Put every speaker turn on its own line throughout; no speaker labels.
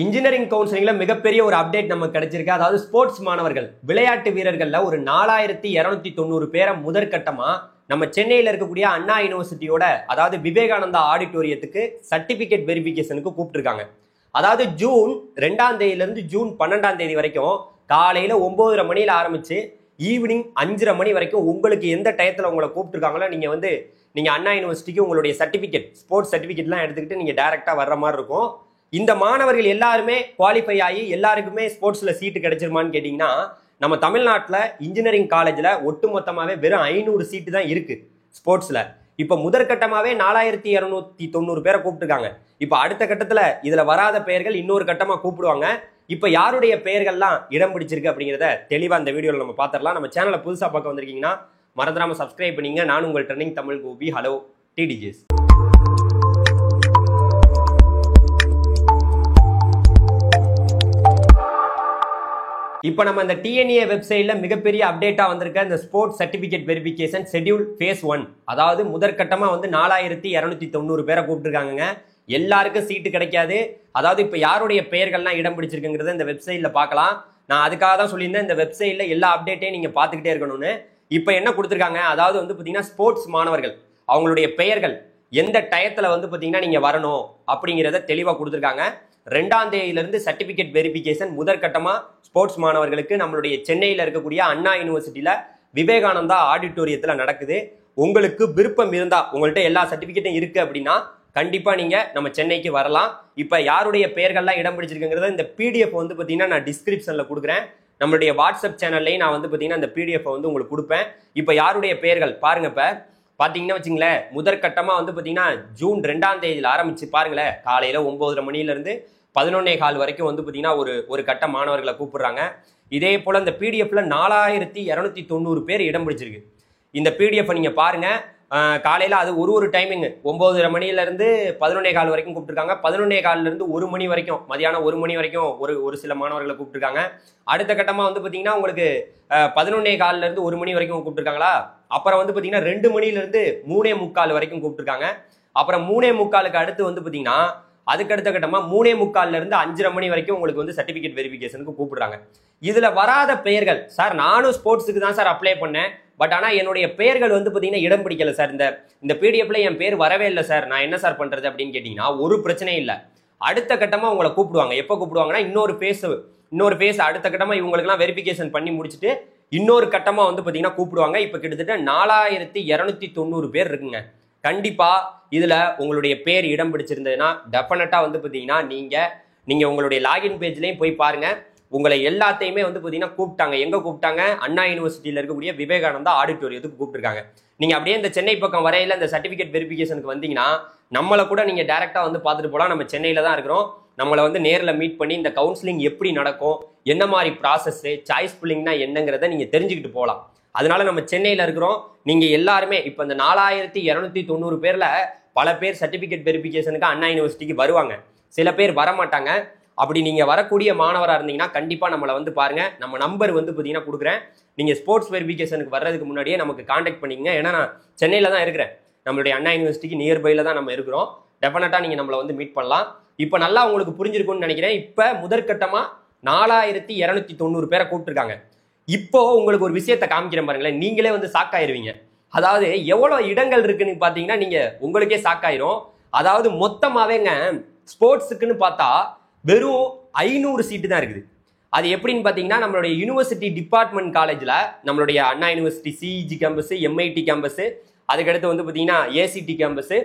Engineering கவுன்சிலிங்ல மிகப்பெரிய ஒரு update நமக்கு கிடைச்சிருக்கு. அதாவது ஸ்போர்ட்ஸ் மாணவர்கள் விளையாட்டு வீரர்கள்ல ஒரு 4290 பேரை முதற்கட்டமா நம்ம சென்னையில இருக்கக்கூடிய அண்ணா யூனிவர்சிட்டியோட அதாவது விவேகானந்தா ஆடிட்டோரியத்துக்கு சர்டிபிகேட் வெரிஃபிகேஷனுக்கு கூப்பிட்டுருக்காங்க. அதாவது ஜூன் 2ஆம் தேதியிலிருந்து ஜூன் 12ஆம் தேதி வரைக்கும் காலையில 9:30 மணியில ஆரம்பிச்சு ஈவினிங் 5:30 மணி வரைக்கும் உங்களுக்கு எந்த டயத்துல உங்களை கூப்பிட்டுருக்காங்களோ நீங்க அண்ணா யூனிவர்சிட்டிக்கு உங்களுடைய சர்டிபிகேட் ஸ்போர்ட்ஸ் சர்டிபிகேட்லாம் எடுத்துக்கிட்டு நீங்க டைரக்டா வர்ற மாதிரி இருக்கும். இந்த மாணவர்கள் எல்லாருமே குவாலிஃபை ஆகி எல்லாருக்குமே ஸ்போர்ட்ஸ்ல சீட்டு கிடைச்சிருமான்னு கேட்டீங்கன்னா, நம்ம தமிழ்நாட்டில் இன்ஜினியரிங் காலேஜ்ல ஒட்டுமொத்தமாவே வெறும் 500 சீட்டு தான் இருக்கு ஸ்போர்ட்ஸ்ல. இப்ப முதற்கட்டமாவே 4290 பேரை கூப்பிட்டுருக்காங்க. இப்ப அடுத்த கட்டத்துல இதுல வராத பெயர்கள் இன்னொரு கட்டமா கூப்பிடுவாங்க. இப்ப யாருடைய பெயர்கள்லாம் இடம் பிடிச்சிருக்கு அப்படிங்கிறத தெளிவா இந்த வீடியோல நம்ம பாத்திரலாம். நம்ம சேனலை புதுசா பார்க்க வந்திருக்கீங்கன்னா மறந்துடாம சப்ஸ்கிரைப் பண்ணீங்க. நான் உங்கள் ட்ரெண்டிங் தமிழ் கோபி. ஹலோ டிடிஜிஸ். இப்போ நம்ம இந்த டிஎன்ஏ வெப்சைட்ல மிகப்பெரிய அப்டேட்டா வந்திருக்க இந்த sports certificate verification schedule phase 1, அதாவது முதற்கட்டமா 4290 பேரை கூப்பிட்டுருக்காங்க. எல்லாருக்கும் சீட்டு கிடைக்காது. அதாவது இப்போ யாருடைய பெயர்கள்லாம் இடம் பிடிச்சிருக்குங்கிறத இந்த வெப்சைட்ல பார்க்கலாம். நான் அதுக்காக தான் சொல்லியிருந்தேன் இந்த வெப்சைட்ல எல்லா அப்டேட்டையும் நீங்க பார்த்துக்கிட்டே இருக்கணும்னு. இப்போ என்ன கொடுத்துருக்காங்க, அதாவது பார்த்தீங்கன்னா ஸ்போர்ட்ஸ் மாணவர்கள் அவங்களுடைய பெயர்கள் எந்த டயத்துல பார்த்தீங்கன்னா நீங்க வரணும் அப்படிங்கிறத தெளிவாக கொடுத்துருக்காங்க. 2ஆம் தேதியிலிருந்து சர்டிபிகேட் வெரிஃபிகேஷன் முதற்கட்டமா ஸ்போர்ட்ஸ் மாணவர்களுக்கு நம்மளுடைய சென்னையில் இருக்கக்கூடிய அண்ணா யூனிவர்சிட்டியில விவேகானந்தா ஆடிட்டோரியத்தில் நடக்குது. உங்களுக்கு விருப்பம் இருந்தா உங்கள்கிட்ட எல்லா சர்டிபிகேட்டும் இருக்கு அப்படின்னா கண்டிப்பா நீங்க நம்ம சென்னைக்கு வரலாம். இப்ப யாருடைய பெயர்கள்லாம் இடம் பிடிச்சிருக்குங்கிறத இந்த பிடிஎஃப் பார்த்தீங்கன்னா நான் டிஸ்கிரிப்ஷன்ல கொடுக்குறேன். நம்மளுடைய வாட்ஸ்அப் சேனல்லையும் நான் பார்த்தீங்கன்னா இந்த பிடிஎஃப் உங்களுக்கு கொடுப்பேன். இப்ப யாருடைய பெயர்கள் பாருங்க. இப்ப பாத்தீங்கன்னா வச்சுங்களேன், முதற்கட்டமா பார்த்தீங்கன்னா ஜூன் 2ஆம் தேதியில் ஆரம்பிச்சு பாருங்களேன், காலையில 9:30 மணில இருந்து 11:15 வரைக்கும் பார்த்தீங்கன்னா ஒரு கட்ட மாணவர்களை கூப்பிடுறாங்க. இதே போல இந்த பிடிஎஃப்ல 4290 பேர் இடம் பிடிச்சிருக்கு. இந்த பிடிஎஃப் நீங்க பாருங்க. காலையில அது ஒரு டைமிங் 9:30 மணில இருந்து 11:15 வரைக்கும் கூப்பிட்டுருக்காங்க. 11:15 இருந்து 1 மணி வரைக்கும், மதியானம் 1 மணி வரைக்கும் ஒரு சில மாணவர்களை கூப்பிட்டுருக்காங்க. அடுத்த கட்டமா பார்த்தீங்கன்னா உங்களுக்கு 11:15 இருந்து 1 மணி வரைக்கும் கூப்பிட்டுருக்காங்களா. அப்புறம் பார்த்தீங்கன்னா 2 மணில இருந்து 3:45 வரைக்கும் கூப்பிட்டுருக்காங்க. அப்புறம் 3:45 அடுத்து பார்த்தீங்கன்னா அதுக்கு அடுத்த கட்டமா 3:45 இருந்து 5:30 மணி வரைக்கும் உங்களுக்கு சர்டிபிகேட் வெரிஃபிகேஷனுக்கு கூப்பிடுறாங்க. இதுல வராத பெயர்கள், சார் நானும் ஸ்போர்ட்ஸுக்கு தான் சார் அப்ளை பண்ணேன், பட் ஆனா என்னுடைய பெயர்கள் பார்த்தீங்கன்னா இடம் பிடிக்கல சார், இந்த பிடிஎஃப்ல என் பேர் வரவே இல்லை சார், நான் என்ன சார் பண்றது அப்படின்னு கேட்டீங்கன்னா ஒரு பிரச்சனையும் இல்லை. அடுத்த கட்டமா உங்களை கூப்பிடுவாங்க. எப்போ கூப்பிடுவாங்கன்னா இன்னொரு ஃபேஸ் அடுத்த கட்டமா இவங்களுக்குலாம் வெரிஃபிகேஷன் பண்ணி முடிச்சுட்டு இன்னொரு கட்டமா பார்த்தீங்கன்னா கூப்பிடுவாங்க. இப்போ கிட்டத்தட்ட 4290 பேர் இருக்குங்க. கண்டிப்பா இதுல உங்களுடைய பேர் இடம் பிடிச்சிருந்ததுன்னா டெஃபினட்டா பார்த்தீங்கன்னா நீங்க உங்களுடைய லாகின் பேஜ்லயும் போய் பாருங்க. உங்களை எல்லாத்தையுமே பார்த்தீங்கன்னா கூப்பிட்டாங்க. எங்க கூப்பிட்டாங்க? அண்ணா யூனிவர்சிட்டியில இருக்கக்கூடிய விவேகானந்தா ஆடிட்டோரியத்துக்கு கூப்பிட்டுருக்காங்க. நீங்க அப்படியே இந்த சென்னை பக்கம் வரையில இந்த சர்டிபிகேட் வெரிஃபிகேஷனுக்கு வந்தீங்கன்னா நம்மளை கூட நீங்க டைரக்டா பார்த்துட்டு போலாம். நம்ம சென்னையில தான் இருக்கிறோம். நம்மளை நேரில் மீட் பண்ணி இந்த கவுன்சிலிங் எப்படி நடக்கும், என்ன மாதிரி ப்ராசஸ், சாய்ஸ் புல்லிங்னா என்னங்கிறத நீங்க தெரிஞ்சுக்கிட்டு போகலாம். அதனால நம்ம சென்னையில இருக்கிறோம். நீங்க எல்லாருமே இப்ப இந்த 4290 பேர்ல பல பேர் சர்டிபிகேட் வெரிஃபிகேஷனுக்கு அண்ணா யூனிவர்சிட்டிக்கு வருவாங்க, சில பேர் வரமாட்டாங்க. அப்படி நீங்க வரக்கூடிய மாணவராக இருந்தீங்கன்னா கண்டிப்பா நம்மளை பாருங்க. நம்ம நம்பர் பார்த்தீங்கன்னா கொடுக்குறேன். நீங்க ஸ்போர்ட்ஸ் வெரிஃபிகேஷனுக்கு வர்றதுக்கு முன்னாடியே நமக்கு கான்டாக்ட் பண்ணிக்கங்க. ஏன்னா நான் சென்னையில தான் இருக்கிறேன். நம்மளுடைய அண்ணா யூனிவர்சிட்டிக்கு நியர்பைல தான் நம்ம இருக்கிறோம். டெஃபினட்டா நீங்க நம்மளை மீட் பண்ணலாம். இப்ப நல்லா உங்களுக்கு புரிஞ்சிருக்கும்னு நினைக்கிறேன். இப்ப முதற்கட்டமா 4290 பேரை கூப்பிட்டுருக்காங்க. இப்போ உங்களுக்கு ஒரு விஷயத்தை காமிக்கிறேன் பாருங்களேன், நீங்களே ஷாக் ஆயிருவீங்க. அதாவது எவ்வளவு இடங்கள் இருக்குன்னு பாத்தீங்கன்னா நீங்க உங்களுக்கே ஷாக் ஆயிரும். அதாவது மொத்தமாவேங்க ஸ்போர்ட்ஸுக்குன்னு பார்த்தா வெறும் 500 சீட்டு தான் இருக்குது. அது எப்படின்னு பாத்தீங்கன்னா நம்மளுடைய யூனிவர்சிட்டி டிபார்ட்மெண்ட் காலேஜ்ல நம்மளுடைய Anna university CEG campus, MIT campus, அதுக்கடுத்து பாத்தீங்கன்னா ஏசிடி கேம்பஸ்,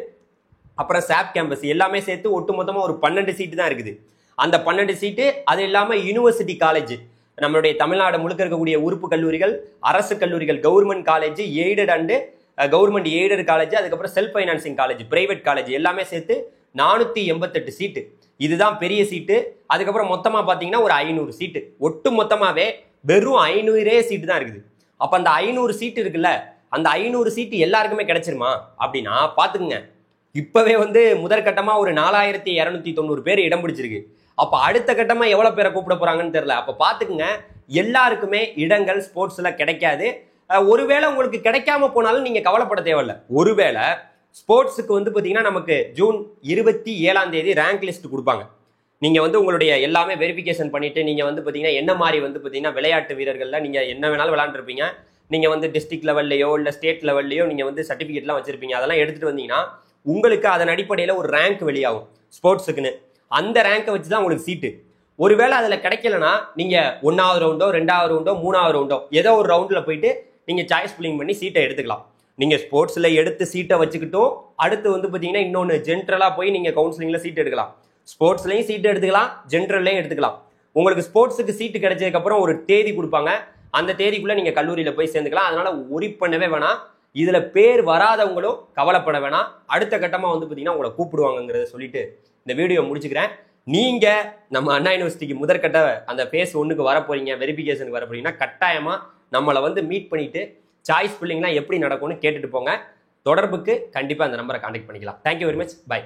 அப்புறம் சாப் கேம்பஸ் எல்லாமே சேர்த்து ஒட்டுமொத்தமா ஒரு 12 சீட்டு தான் இருக்குது. அந்த 12 சீட்டு அது இல்லாம யூனிவர்சிட்டி காலேஜ், நம்மளுடைய தமிழ்நாடு முழுக்க இருக்கக்கூடிய உறுப்பு கல்லூரிகள், அரசு கல்லூரிகள், government college, aided and government aided college, அதுக்கப்புறம் self financing college, private college எல்லாமே சேர்த்து 488 சீட்டு. இதுதான் பெரிய சீட்டு. அதுக்கப்புறம் மொத்தமா பாத்தீங்கன்னா ஒரு 500 சீட்டு. ஒட்டு மொத்தமாவே வெறும் 500 சீட்டு தான் இருக்குது. அப்ப அந்த 500 சீட்டு இருக்குல்ல, அந்த 500 சீட்டு எல்லாருக்குமே கிடைச்சிருமா அப்படின்னா பாத்துக்குங்க. இப்பவே முதற்கட்டமா ஒரு 4290 பேர் இடம் பிடிச்சிருக்கு. அப்ப அடுத்த கட்டமா எவ்வளவு பேரை கூப்பிட போறாங்கன்னு தெரியல. அப்ப பாத்துக்குங்க, எல்லாருக்குமே இடங்கள் ஸ்போர்ட்ஸ்ல கிடைக்காது. ஒருவேளை உங்களுக்கு கிடைக்காம போனாலும் நீங்க கவலைப்பட தேவையில்லை. ஒருவேளை ஸ்போர்ட்ஸுக்கு பாத்தீங்கன்னா நமக்கு ஜூன் 27ஆம் தேதி ரேங்க் லிஸ்ட் கொடுப்பாங்க. நீங்க வந்து உங்களுடைய எல்லாமே வெரிஃபிகேஷன் பண்ணிட்டு நீங்க வந்து பாத்தீங்கன்னா என்ன மாதிரி வந்து பாத்தீங்கன்னா விளையாட்டு வீரர்கள்ல நீங்க என்ன வேணாலும் விளையாண்டுருப்பீங்க. நீங்க வந்து டிஸ்ட்ரிக்ட் லெவல்லையோ இல்ல ஸ்டேட் லெவல்லையோ நீங்க வந்து சர்டிபிகேட்லாம் வச்சிருப்பீங்க. அதெல்லாம் எடுத்துட்டு வந்தீங்கன்னா உங்களுக்கு அதன் அடிப்படையில் ஒரு ரேங்க் வெளியாகும் ஸ்போர்ட்ஸுக்குன்னு. அந்த ரேங்கை வச்சு தான் உங்களுக்கு சீட்டு. ஒருவேளை அதில் கிடைக்கலனா நீங்க 1வது ரவுண்டோ 2வது ரவுண்டோ 3வது ரவுண்டோ ஏதோ ஒரு ரவுண்டில் போயிட்டு நீங்க சாய்ஸ் புல்லிங் பண்ணி சீட்டை எடுத்துக்கலாம். நீங்க ஸ்போர்ட்ஸ்ல எடுத்து சீட்டை வச்சுக்கிட்டும் அடுத்து வந்து பார்த்தீங்கன்னா இன்னொன்று ஜென்ரலாக போய் நீங்க கவுன்சிலிங்ல சீட் எடுக்கலாம். ஸ்போர்ட்ஸ்லையும் சீட்டு எடுத்துக்கலாம், ஜென்ரல்லையும் எடுத்துக்கலாம். உங்களுக்கு ஸ்போர்ட்ஸுக்கு சீட்டு கிடைச்சதுக்கு அப்புறம் ஒரு தேதி கொடுப்பாங்க. அந்த தேதிக்குள்ள நீங்க கல்லூரியில போய் சேர்ந்துக்கலாம். அதனால ஒரி பண்ணவே வேணாம். இதுல பேர் வராதவங்களும் கவலைப்பட வேணாம். அடுத்த கட்டமா வந்து பாத்தீங்கன்னா உங்களை கூப்பிடுவாங்கிறத சொல்லிட்டு இந்த வீடியோ முடிச்சுக்கிறேன். நீங்க நம்ம அண்ணா யூனிவர்சிட்டிக்கு முதற்கட்ட அந்த ஃபேஸ் 1க்கு வர போறீங்க, வெரிஃபிகேஷனுக்கு வர போறீங்கன்னா கட்டாயமா நம்மளை வந்து மீட் பண்ணிட்டு சாய்ஸ் ஃபில்லிங்லாம் எப்படி நடக்கும்னு கேட்டுட்டு போங்க. தொடர்புக்கு கண்டிப்பா அந்த நம்பரை கான்டாக்ட் பண்ணிக்கலாம். Thank you very much. பை.